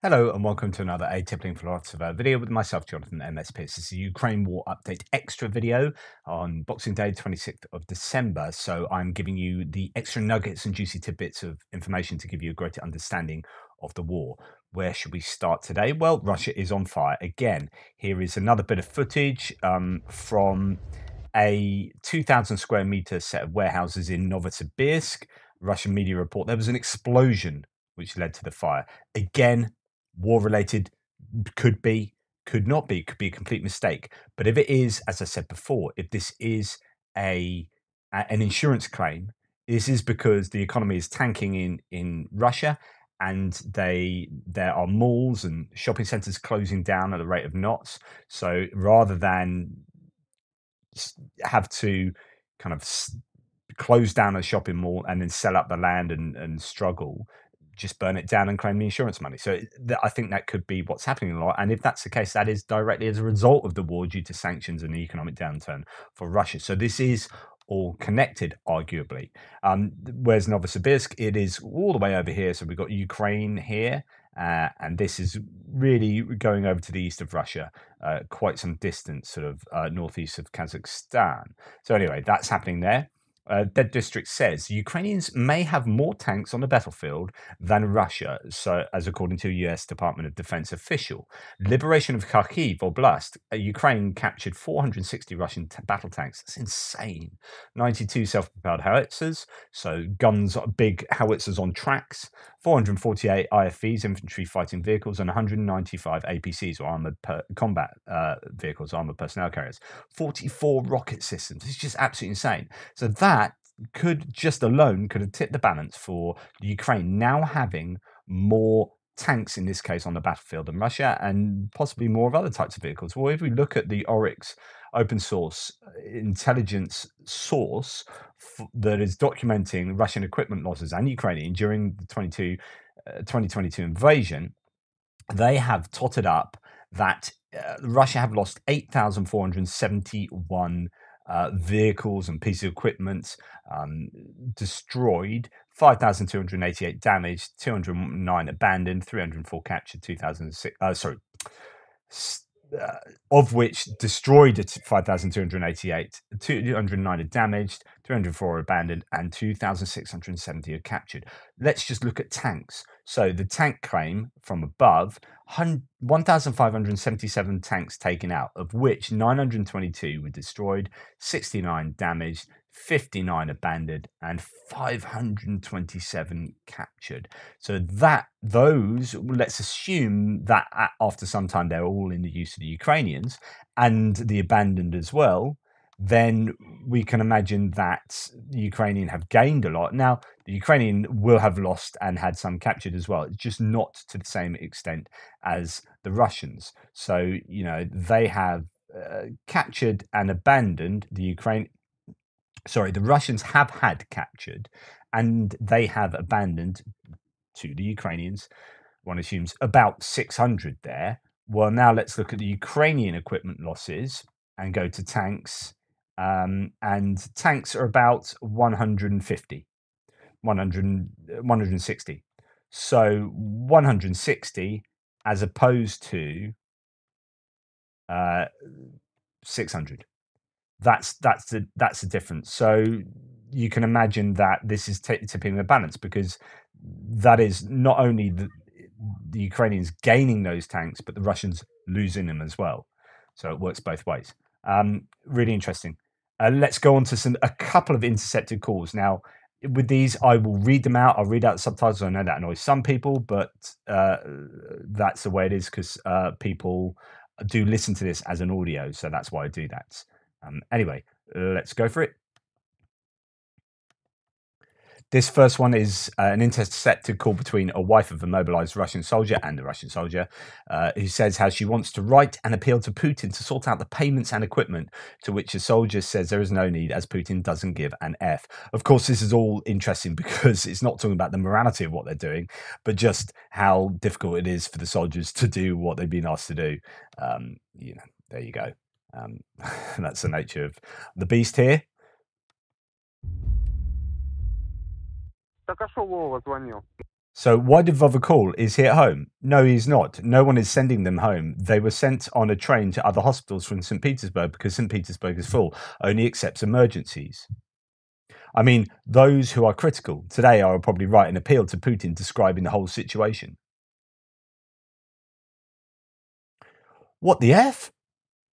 Hello and welcome to another Atypical Philosopher video with myself, Jonathan MS Pierce. This is a Ukraine War Update Extra video on Boxing Day, 26th of December. So I'm giving you the extra nuggets and juicy tidbits of information to give you a greater understanding of the war. Where should we start today? Well, Russia is on fire again. Here is another bit of footage from a 2,000 square meter set of warehouses in Novosibirsk. Russian media report there was an explosion which led to the fire. Again, war-related, could be, could not be, could be a complete mistake. But if it is, as I said before, if this is an insurance claim, this is because the economy is tanking in Russia, and there are malls and shopping centers closing down at the rate of knots. So rather than have to kind of close down a shopping mall and then sell up the land and struggle, just burn it down and claim the insurance money. So I think that could be what's happening a lot. And if that's the case, that is directly as a result of the war due to sanctions and the economic downturn for Russia. So this is all connected, arguably. Whereas Novosibirsk, it is all the way over here. So we've got Ukraine here. And this is really going over to the east of Russia, quite some distance, sort of northeast of Kazakhstan. So anyway, that's happening there. Dead District says Ukrainians may have more tanks on the battlefield than Russia, so as according to a US Department of Defense official. Liberation of Kharkiv Oblast, Ukraine captured 460 Russian battle tanks. That's insane. 92 self-propelled howitzers, so guns, big howitzers on tracks. 448 IFVs, infantry fighting vehicles, and 195 APCs, or armored combat vehicles, armored personnel carriers. 44 rocket systems. It's just absolutely insane. So that could have tipped the balance for Ukraine now having more tanks in this case on the battlefield than Russia, and possibly more of other types of vehicles. Well, if we look at the Oryx open source intelligence source that is documenting Russian equipment losses and Ukrainian during the 2022 invasion, they have totted up that Russia have lost 8,471 vehicles and pieces of equipment, destroyed, 5,288 damaged, 209 abandoned, 304 captured, 2006. Of which destroyed at 5,288, 209 are damaged, 304 are abandoned, and 2,670 are captured. Let's just look at tanks. So the tank claim from above, 1,577 tanks taken out, of which 922 were destroyed, 69 damaged, 59 abandoned, and 527 captured. So let's assume that after some time they're all in the use of the Ukrainians and the abandoned as well, then we can imagine that the Ukrainian have gained a lot. Now, the Ukrainian will have lost and had some captured as well, just not to the same extent as the Russians. So, they have captured and abandoned the Russians have had captured and they have abandoned to the Ukrainians, one assumes, about 600 there. Well, now let's look at the Ukrainian equipment losses and go to tanks. And tanks are about 150, 160. So 160 as opposed to 600. That's the difference. So you can imagine that this is tipping the balance, because that is not only the Ukrainians gaining those tanks, but the Russians losing them as well. So it works both ways. Really interesting. Let's go on to a couple of intercepted calls. Now, with these, I will read them out. I'll read out the subtitles. I know that annoys some people, but that's the way it is, because people do listen to this as an audio. So that's why I do that. Anyway, let's go for it. This first one is an intercepted call between a wife of a mobilized Russian soldier and a Russian soldier, who says how she wants to write and appeal to Putin to sort out the payments and equipment, to which a soldier says there is no need, as Putin doesn't give an F. Of course, this is all interesting because it's not talking about the morality of what they're doing, but just how difficult it is for the soldiers to do what they've been asked to do. There you go. That's the nature of the beast here. Так а что Вова звонил? So why did Vova call? Is he at home? No, he's not. No one is sending them home. They were sent on a train to other hospitals from St. Petersburg because St. Petersburg is full, only accepts emergencies. I mean, those who are critical today are probably write an appeal to Putin describing the whole situation. What the F?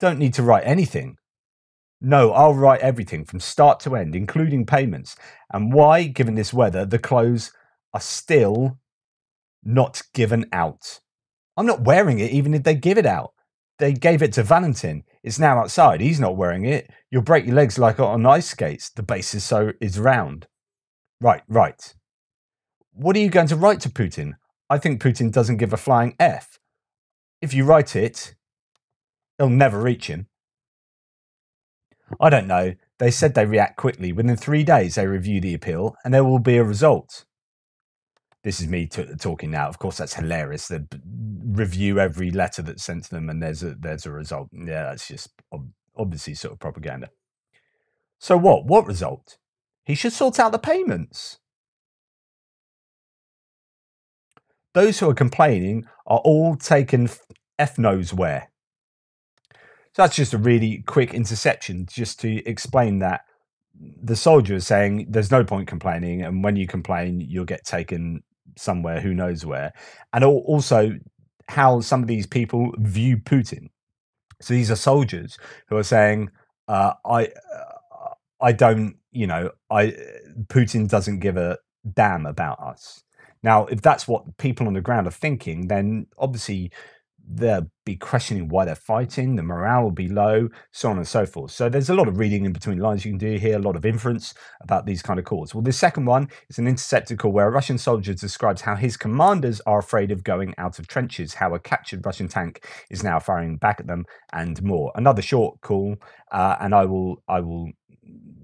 Don't need to write anything. No, I'll write everything from start to end, including payments. And why, given this weather, the clothes are still not given out. I'm not wearing it even if they give it out. They gave it to Valentin. It's now outside. He's not wearing it. You'll break your legs like on ice skates. The base is round. Right. What are you going to write to Putin? I think Putin doesn't give a flying F. If you write it, it'll never reach him. I don't know. They said they react quickly. Within 3 days, they review the appeal and there will be a result. This is me talking now. Of course, that's hilarious. They review every letter that's sent to them and there's a result. Yeah, that's just obviously sort of propaganda. So what? What result? He should sort out the payments. Those who are complaining are all taken F knows where. So that's just a really quick interception just to explain that the soldier is saying there's no point complaining, and when you complain, you'll get taken somewhere, who knows where. And also how some of these people view Putin. So these are soldiers who are saying, I don't, Putin doesn't give a damn about us. Now, if that's what people on the ground are thinking, then obviously they'll be questioning why they're fighting, the morale will be low, so on and so forth. So there's a lot of reading in between lines you can do here, a lot of inference about these kind of calls. Well, the second one is an intercepted call where a Russian soldier describes how his commanders are afraid of going out of trenches, how a captured Russian tank is now firing back at them, and more. Another short call, and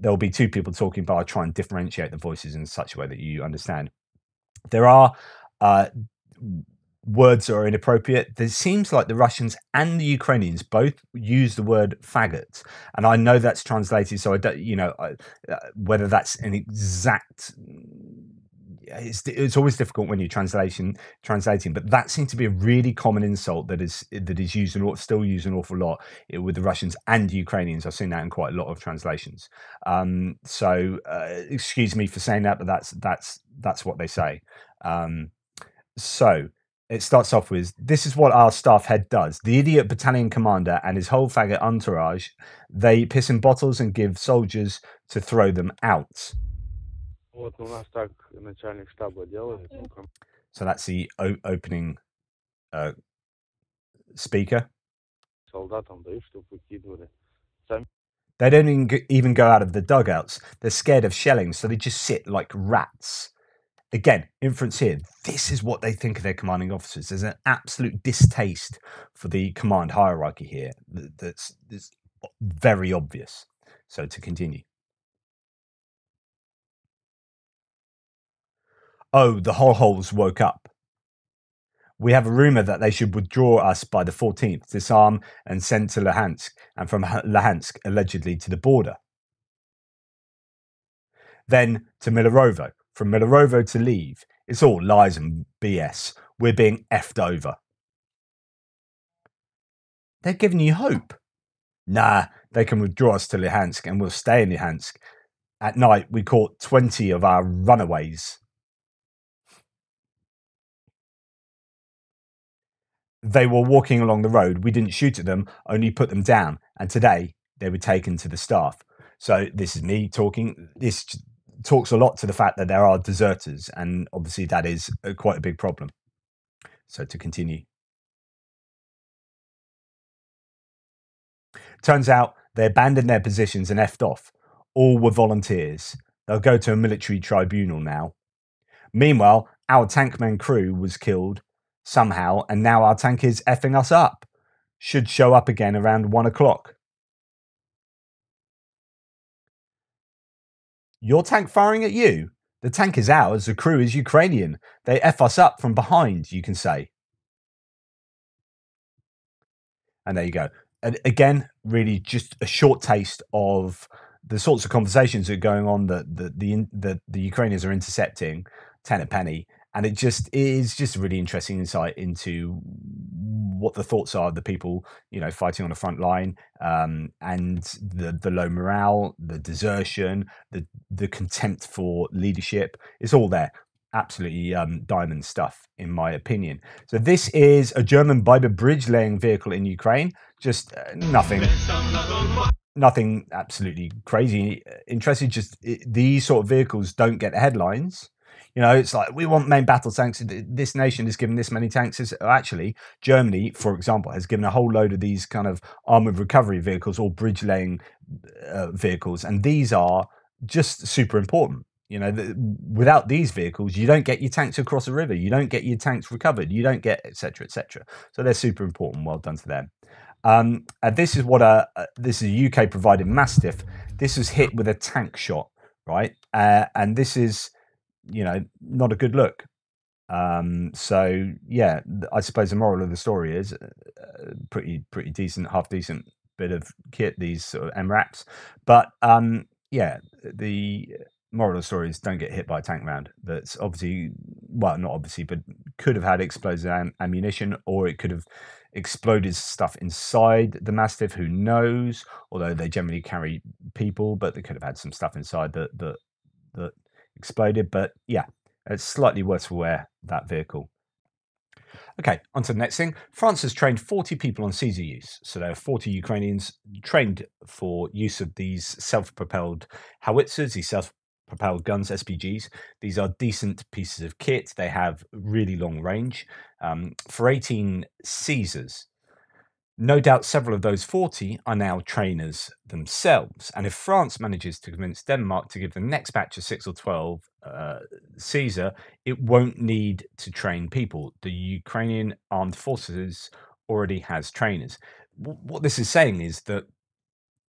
there'll be two people talking, but I'll try and differentiate the voices in such a way that you understand. There are words that are inappropriate. It seems like the Russians and the Ukrainians both use the word faggot, and I know that's translated, so I don't, whether that's an exact. It's always difficult when you're translating, but that seems to be a really common insult that is used and still used an awful lot with the Russians and Ukrainians. I've seen that in quite a lot of translations. So excuse me for saying that, but that's what they say. So it starts off with, this is what our staff head does. The idiot battalion commander and his whole faggot entourage, they piss in bottles and give soldiers to throw them out. So that's the opening speaker. They don't even go out of the dugouts. They're scared of shelling, so they just sit like rats. Again, inference here. This is what they think of their commanding officers. There's an absolute distaste for the command hierarchy here that's very obvious. So to continue. Oh, the Holhols woke up. We have a rumor that they should withdraw us by the 14th, disarm and send to Luhansk, and from Luhansk, allegedly to the border. Then to Milarovo. From Milarovo to leave. It's all lies and BS. We're being effed over. They're giving you hope. Nah, they can withdraw us to Luhansk and we'll stay in Luhansk. At night, we caught 20 of our runaways. They were walking along the road. We didn't shoot at them, only put them down. And today, they were taken to the staff. So this is me talking. This talks a lot to the fact that there are deserters. And obviously, that is quite a big problem. So to continue. Turns out they abandoned their positions and effed off. All were volunteers. They'll go to a military tribunal now. Meanwhile, our tankman crew was killed somehow, and now our tank is effing us up. Should show up again around 1 o'clock. Your tank firing at you? The tank is ours, the crew is Ukrainian. They F us up from behind, you can say. And there you go. And again, really just a short taste of the sorts of conversations that are going on that the Ukrainians are intercepting, 10 a penny, and it is just a really interesting insight into what the thoughts are of the people, fighting on the front line, and the low morale, the desertion, the contempt for leadership. It's all there. Absolutely diamond stuff, in my opinion. So this is a German Biber bridge laying vehicle in Ukraine. Just nothing absolutely crazy interesting. Just these sort of vehicles don't get the headlines. It's like, we want main battle tanks. This nation has given this many tanks. Actually, Germany, for example, has given a whole load of these kind of armored recovery vehicles or bridge laying vehicles, and these are just super important. Without these vehicles, you don't get your tanks across a river. You don't get your tanks recovered. You don't get etc. etc. So they're super important. Well done to them. This is this is a UK provided Mastiff. This was hit with a tank shot, right? And this is, not a good look. So yeah, I suppose the moral of the story is pretty decent, half decent bit of kit, these sort of MRAPs. But yeah, the moral of the story is don't get hit by a tank round. That's obviously, well, not obviously, but could have had explosive ammunition, or it could have exploded stuff inside the Mastiff. Who knows? Although they generally carry people, but they could have had some stuff inside that exploded. But yeah, it's slightly worse for wear, that vehicle. Okay, on to the next thing. France has trained 40 people on Caesar use. So there are 40 Ukrainians trained for use of these self-propelled howitzers, these self-propelled guns, SPGs. These are decent pieces of kit. They have really long range. For 18 Caesars, no doubt several of those 40 are now trainers themselves. And if France manages to convince Denmark to give the next batch of 6 or 12 Caesar, it won't need to train people. The Ukrainian armed forces already has trainers. What this is saying is that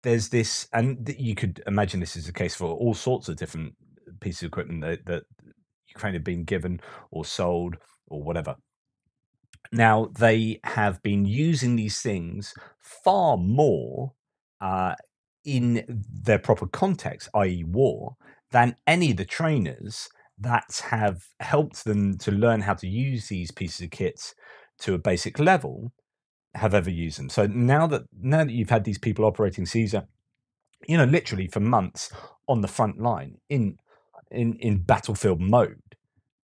there's this, and you could imagine this is the case for all sorts of different pieces of equipment that Ukraine have been given or sold or whatever. Now, they have been using these things far more in their proper context, i.e. war, than any of the trainers that have helped them to learn how to use these pieces of kits to a basic level have ever used them. So now that you've had these people operating Caesar, literally for months on the front line in battlefield mode,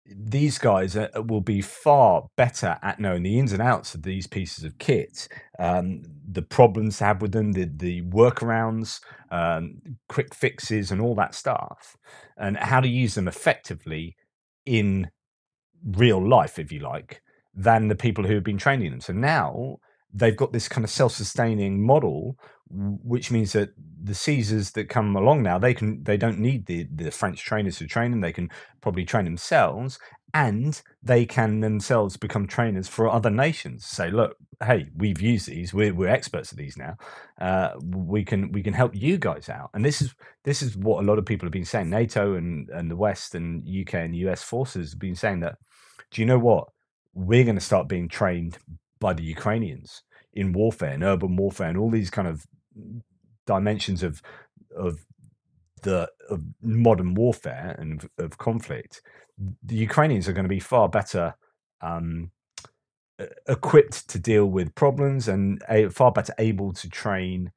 these guys will be far better at knowing the ins and outs of these pieces of kit, the problems to have with them, the workarounds, quick fixes, and all that stuff, and how to use them effectively in real life, if you like, than the people who have been training them. So now they've got this kind of self-sustaining model, which means that the Caesars that come along now, they don't need the French trainers to train them. They can probably train themselves, and they can themselves become trainers for other nations. Say, look, hey, we've used these. We're experts at these now. We can help you guys out. And this is what a lot of people have been saying. NATO and the West and UK and US forces have been saying that. Do you know what? We're going to start being trained by the Ukrainians in warfare and urban warfare and all these kind of dimensions of modern warfare and of conflict. The Ukrainians are going to be far better equipped to deal with problems and far better able to train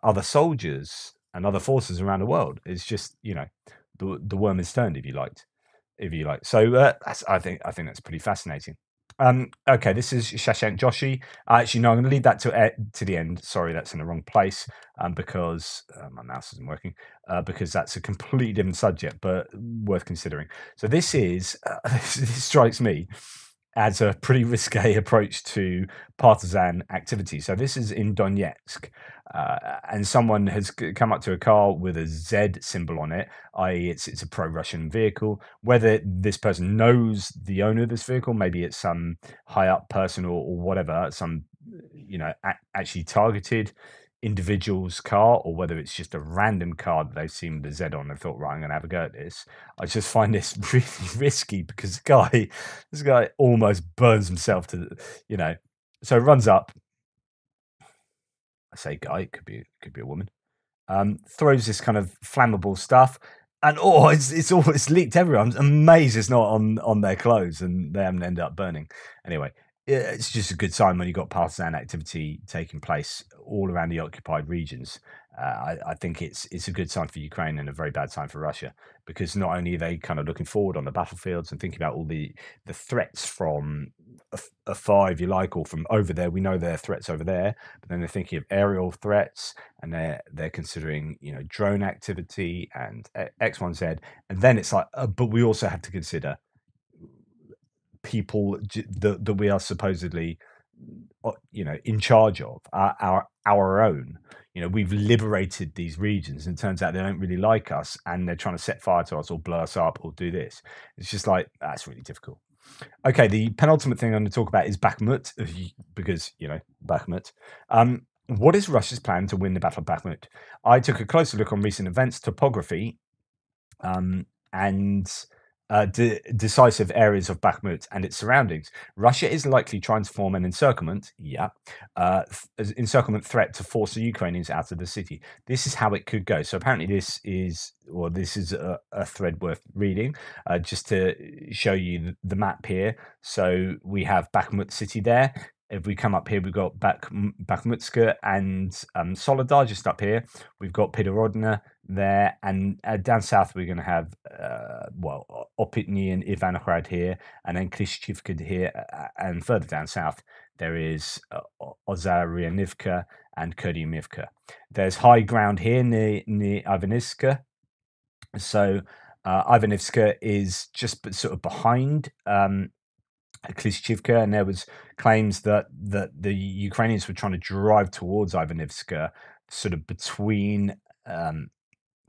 other soldiers and other forces around the world. It's just, the worm is turned, if you like. So I think that's pretty fascinating. Okay, this is Shashank Joshi. Actually, no, I'm going to leave that to the end. Sorry, that's in the wrong place because my mouse isn't working. Because that's a completely different subject, but worth considering. So this this strikes me as a pretty risque approach to partisan activity. So this is in Donetsk, and someone has come up to a car with a Z symbol on it, i.e. it's a pro-Russian vehicle. Whether this person knows the owner of this vehicle, maybe it's some high-up person or whatever, some actually targeted individual's car, or whether it's just a random car that they've seen the Z on and thought, right, I'm going to have a go at this. I just find this really risky because this guy almost burns himself to, so runs up. I say guy, it could be a woman. Throws this kind of flammable stuff. And oh, it's leaked everywhere. I'm amazed it's not on their clothes and they haven't ended up burning. Anyway, it's just a good sign when you've got partisan activity taking place all around the occupied regions. I think it's a good sign for Ukraine and a very bad sign for Russia, because not only are they kind of looking forward on the battlefields and thinking about all the threats from afar, if you like, or from over there. We know there are threats over there, but then they're thinking of aerial threats, and they're considering, you know, drone activity and X, Y, and Z. And then it's like, but we also have to consider people that we are supposedly, you know, in charge of, our own. You know, we've liberated these regions, and it turns out they don't really like us, and they're trying to set fire to us or blow us up or do this. It's just like, that's really difficult. Okay, the penultimate thing I'm going to talk about is Bakhmut, because, you know, Bakhmut. What is Russia's plan to win the Battle of Bakhmut? I took a closer look on recent events, topography, and decisive areas of Bakhmut and its surroundings. Russia is likely trying to form an encirclement, encirclement threat to force the Ukrainians out of the city. This is how it could go. So apparently this is a thread worth reading, just to show you the map here. So we have Bakhmut city there. If we come up here, we've got Bakhmutska and Solidar just up here. We've got Pidorodna there, and down south we're going to have Opitny and Ivanohrad here, and then Klishchivka here, and further down south there is Ozaryanivka and Kurdyumivka. There's high ground here near Ivanivska. So Ivanivska is just sort of behind Klishchivka, and there was claims that the Ukrainians were trying to drive towards Ivanivska, sort of between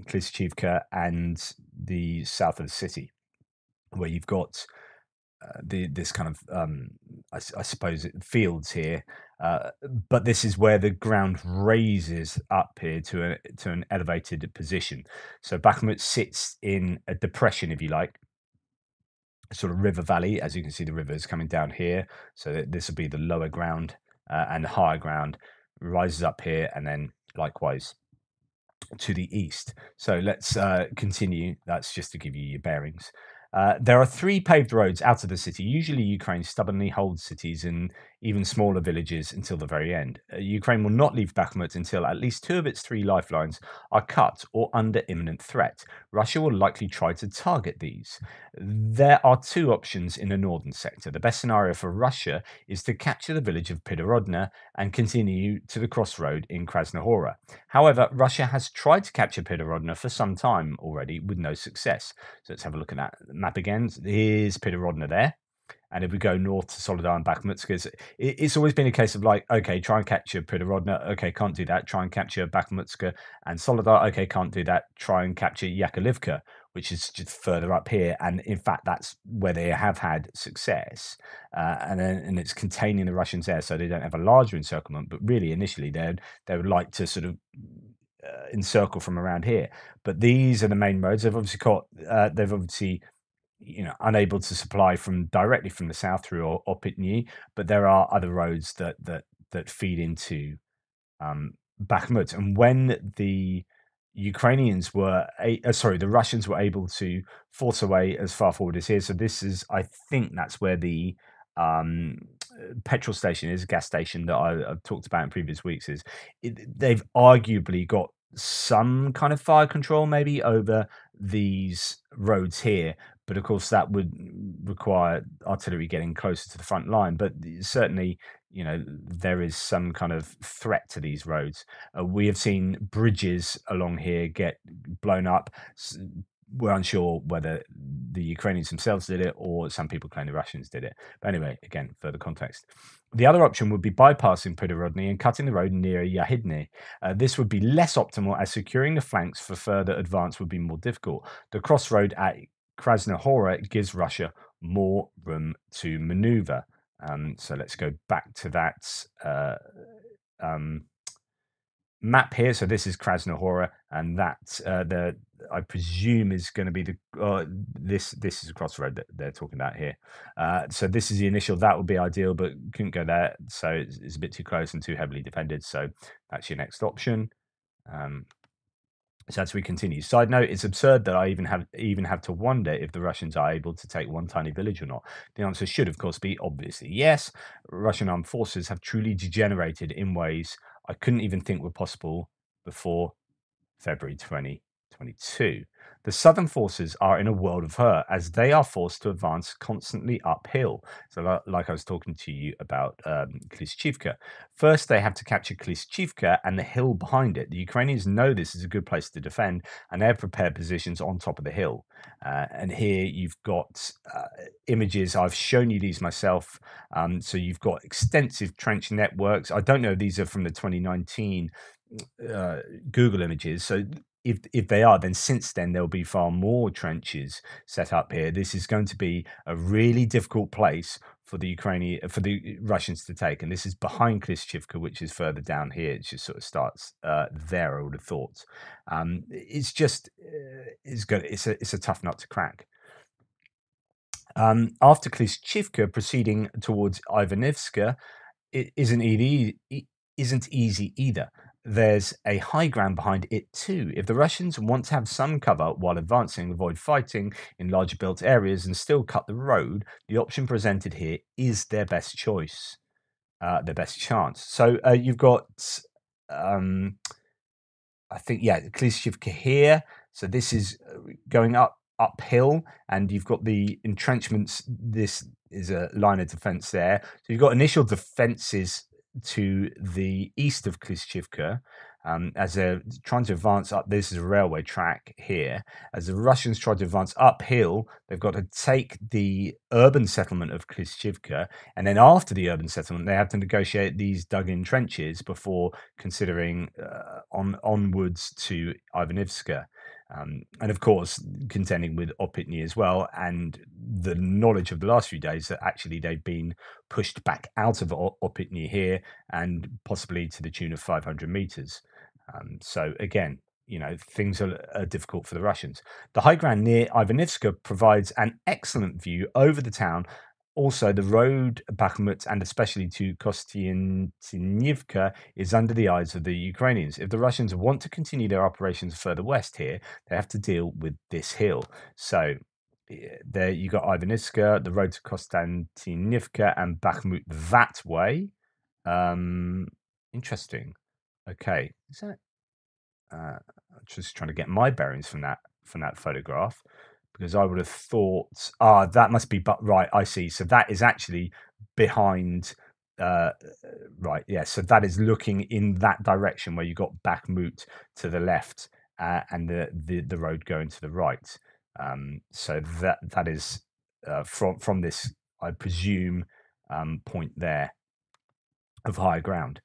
Klishchivka and the south of the city, where you've got this kind of I suppose fields here, but this is where the ground raises up here to an elevated position. So Bakhmut sits in a depression, if you like, a sort of river valley. As you can see, the river is coming down here, so this will be the lower ground, and the higher ground rises up here, and then likewise to the east. So let's continue. That's just to give you your bearings. There are 3 paved roads out of the city. Usually Ukraine stubbornly holds cities and even smaller villages until the very end. Ukraine will not leave Bakhmut until at least 2 of its 3 lifelines are cut or under imminent threat. Russia will likely try to target these. There are 2 options in the northern sector. The best scenario for Russia is to capture the village of Pidorodna and continue to the crossroad in Krasnohora. However, Russia has tried to capture Pidorodna for some time already with no success. So let's have a look at that map again. Here's Pidorodna there. And if we go north to Solidar and Bakhmutska, it's always been a case of like, okay, try and capture Pidorodna. Okay, can't do that. Try and capture Bakhmutska and Solidar. Okay, can't do that. Try and capture Yakovlivka, which is just further up here. And in fact, that's where they have had success. And it's containing the Russians there, so they don't have a larger encirclement. But really, initially, they would like to sort of encircle from around here. But these are the main roads. They've obviously you know, unable to supply directly from the south through Opitny, but there are other roads that feed into Bakhmut. And when the Ukrainians were, the Russians were able to force away as far forward as here. So this is, I think that's where the petrol station is, gas station that I've talked about in previous weeks. They've arguably got some kind of fire control maybe over these roads here, but of course that would require artillery getting closer to the front line. But certainly, you know, there is some kind of threat to these roads. We have seen bridges along here get blown up. We're unsure whether the Ukrainians themselves did it or some people claim the Russians did it. But anyway, again, further context. The other option would be bypassing Pidorodny and cutting the road near Yahidne. This would be less optimal, as securing the flanks for further advance would be more difficult. The crossroad at Krasnohora gives Russia more room to maneuver. So let's go back to that map here. So this is Krasnohora, and that I presume is going to be this is a crossroad that they're talking about here. So this is the initial. That would be ideal, but couldn't go there. So it's a bit too close and too heavily defended. So that's your next option. So as we continue, side note, it's absurd that I even have to wonder if the Russians are able to take one tiny village or not. The answer should, of course, be obviously yes. Russian armed forces have truly degenerated in ways I couldn't even think were possible before February 2022. The southern forces are in a world of hurt as they are forced to advance constantly uphill. So, like I was talking to you about Klishchivka, first they have to capture Klishchivka and the hill behind it. The Ukrainians know this is a good place to defend, and they have prepared positions on top of the hill. And here you've got images. I've shown you these myself. So you've got extensive trench networks. I don't know if these are from the 2019 Google images. So if they are, then since then there'll be far more trenches set up here. This is going to be a really difficult place for the Russians to take, and this is behind Klishchivka, which is further down here. It just sort of starts there. I would have thought. It's just it's good. It's a tough nut to crack. After Klishchivka, proceeding towards Ivanivska, it isn't easy either. There's a high ground behind it too. If the Russians want to have some cover while advancing, avoid fighting in larger built areas, and still cut the road, the option presented here is their best choice, their best chance. So you've got, I think, yeah, Klishchivka here. So this is going uphill, and you've got the entrenchments. This is a line of defense there. So you've got initial defenses to the east of Klishchivka, as they're trying to advance up. This is a railway track here. As the Russians try to advance uphill, they've got to take the urban settlement of Klishchivka, and then after the urban settlement, they have to negotiate these dug-in trenches before considering onwards to Ivanivska. And of course, contending with Opitny as well, and the knowledge of the last few days that actually they've been pushed back out of Opitny here, and possibly to the tune of 500 meters. So again, things are difficult for the Russians. The high ground near Ivanivska provides an excellent view over the town. Also, the road Bakhmut and especially to Kostiantynivka is under the eyes of the Ukrainians. If the Russians want to continue their operations further west here, they have to deal with this hill. So there you got Ivanivska, the road to Kostiantynivka and Bakhmut that way. Interesting. Okay, is that? Just trying to get my bearings from that photograph, because I would have thought, that must be, but right, I see. So that is actually behind, right, yeah. So that is looking in that direction where you got Bakhmut to the left, and the road going to the right. So that is from this, I presume, point there of high ground.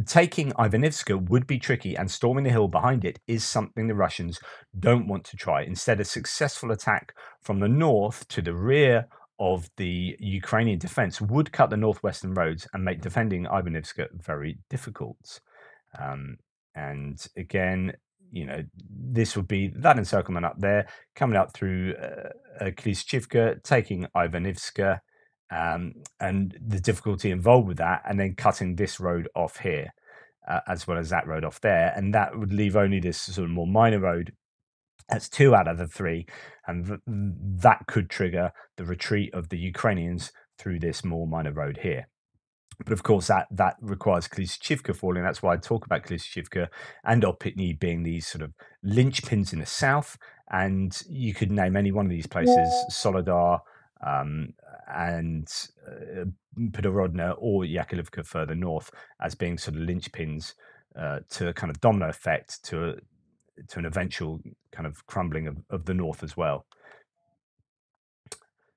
Taking Ivanivska would be tricky, and storming the hill behind it is something the Russians don't want to try. Instead, a successful attack from the north to the rear of the Ukrainian defense would cut the northwestern roads and make defending Ivanivska very difficult. And again, this would be that encirclement up there, coming up through Klishchivka, taking Ivanivska, and the difficulty involved with that, and then cutting this road off here, as well as that road off there, and that would leave only this sort of more minor road. That's 2 out of the 3, and that could trigger the retreat of the Ukrainians through this more minor road here. But of course, that requires Klishchivka falling. That's why I talk about Klishchivka and Opitny being these sort of linchpins in the south. And you could name any one of these places, Solidar, and Pidorodna or Yakilivka further north, as being sort of linchpins to a kind of domino effect to an eventual kind of crumbling of the north as well.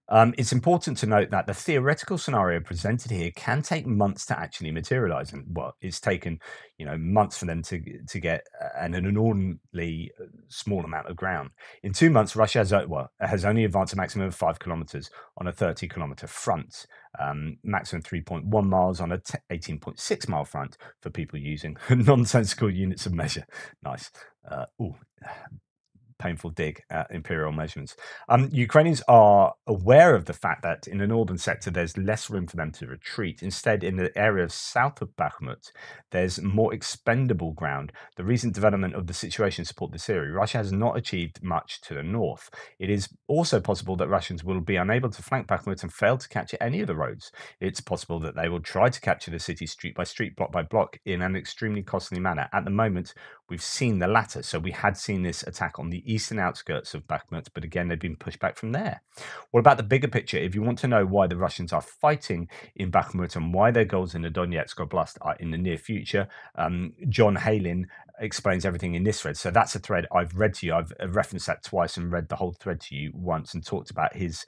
It's important to note that the theoretical scenario presented here can take months to actually materialize, and it's taken months for them to get an inordinately small amount of ground. In 2 months, Russia has only advanced a maximum of 5 kilometers on a 30-kilometer front, maximum 3.1 miles on a 18.6 mile front for people using nonsensical units of measure. Nice. painful dig at imperial measurements. Ukrainians are aware of the fact that in the northern sector, there's less room for them to retreat. Instead, in the area south of Bakhmut, there's more expendable ground. The recent development of the situation support this theory. Russia has not achieved much to the north. It is also possible that Russians will be unable to flank Bakhmut and fail to capture any of the roads. It's possible that they will try to capture the city street by street, block by block, in an extremely costly manner. At the moment, we've seen the latter. So we had seen this attack on the eastern outskirts of Bakhmut, but again, they've been pushed back from there. What about the bigger picture? If you want to know why the Russians are fighting in Bakhmut and why their goals in the Donetsk Oblast are in the near future, John Halin explains everything in this thread. So that's a thread I've read to you. I've referenced that twice and read the whole thread to you once and talked about his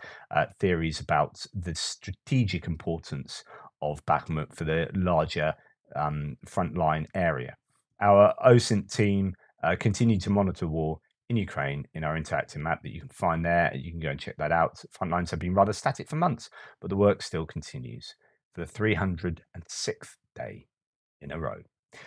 theories about the strategic importance of Bakhmut for the larger frontline area. Our OSINT team continue to monitor war in Ukraine in our interactive map that you can find there. You can go and check that out. Front lines have been rather static for months, but the work still continues for the 306th day in a row.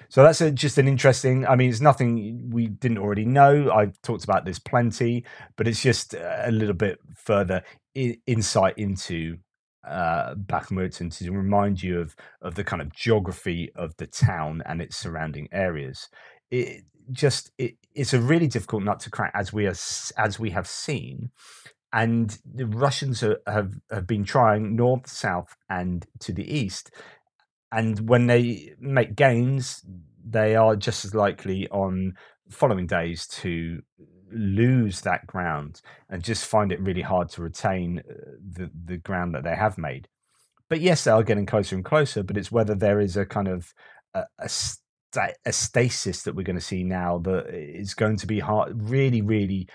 So that's just an interesting, I mean, it's nothing we didn't already know. I've talked about this plenty, but it's just a little bit further insight into Bakhmut and to remind you of the kind of geography of the town and its surrounding areas. It's a really difficult nut to crack, as we have seen, and the Russians have been trying north, south, and to the east. And when they make gains, they are just as likely on following days to lose that ground and just find it really hard to retain the ground that they have made. But yes, they are getting closer and closer, but it's whether there is a kind of a stasis that we're going to see now that is going to be hard, really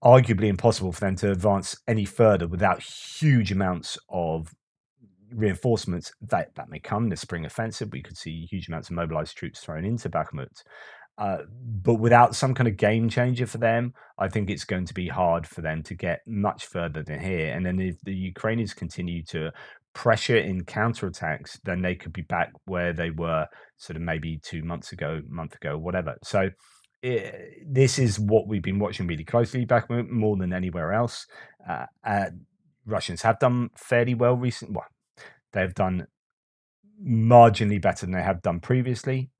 arguably impossible for them to advance any further without huge amounts of reinforcements. That may come in the spring offensive. We could see huge amounts of mobilized troops thrown into Bakhmut. But without some kind of game changer for them, I think it's going to be hard for them to get much further than here. And then if the Ukrainians continue to pressure in counterattacks, then they could be back where they were sort of maybe 2 months ago, month ago, whatever. So this is what we've been watching really closely, Bakhmut, more than anywhere else. Russians have done fairly well recently. Well, they've done marginally better than they have done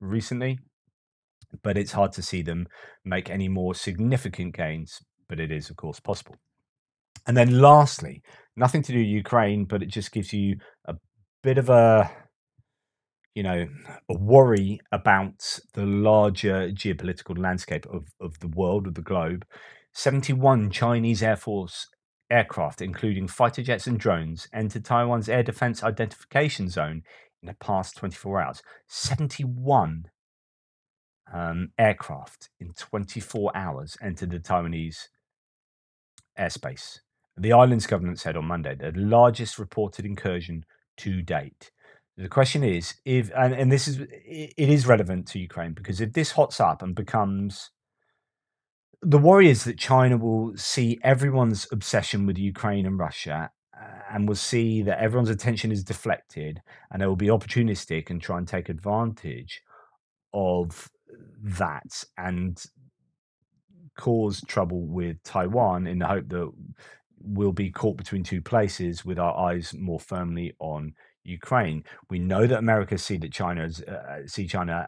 recently, but it's hard to see them make any more significant gains, but it is, of course, possible. And then lastly, nothing to do with Ukraine, but it just gives you a bit of a worry about the larger geopolitical landscape of the world, of the globe. 71 Chinese Air Force aircraft, including fighter jets and drones, entered Taiwan's air defense identification zone in the past 24 hours. 71 aircraft in 24 hours entered the Taiwanese airspace. The island's government said on Monday the largest reported incursion to date. The question is if, and this is, it is relevant to Ukraine, because if this hots up and becomes, the worry is that China will see everyone's obsession with Ukraine and Russia and will see that everyone's attention is deflected, and they will be opportunistic and try and take advantage of that and cause trouble with Taiwan in the hope that we'll be caught between two places with our eyes more firmly on Ukraine. We know that America see China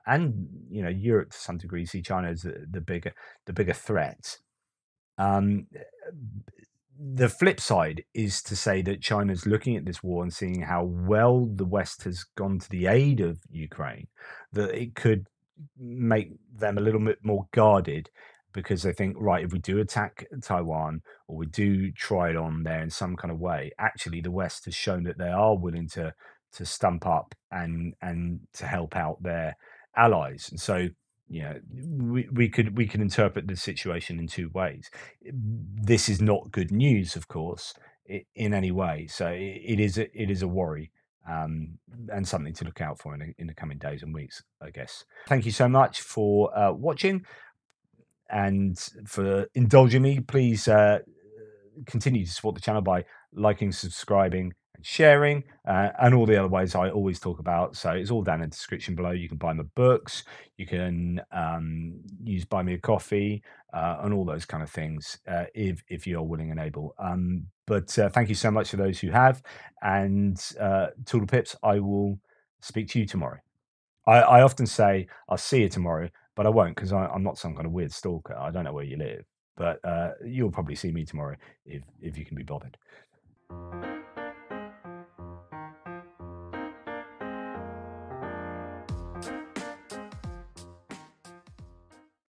and Europe to some degree see China as the bigger threat. The flip side is to say that China's looking at this war and seeing how well the West has gone to the aid of Ukraine, that it could make them a little bit more guarded, because they think, right, if we do attack Taiwan or we do try it on there in some kind of way, actually the West has shown that they are willing to stump up and to help out their allies. And so we could interpret the situation in two ways. This is not good news, of course, in any way. So it is a worry, and something to look out for in the coming days and weeks, I guess. Thank you so much for watching and for indulging me. Please continue to support the channel by liking, subscribing, and sharing, and all the other ways I always talk about. So it's all down in the description below. You can buy my books, you can use Buy Me a Coffee, and all those kind of things if you're willing and able. But thank you so much for those who have. And Toodle Pips, I will speak to you tomorrow. I often say I'll see you tomorrow, but I won't because I'm not some kind of weird stalker. I don't know where you live, but you'll probably see me tomorrow if you can be bothered.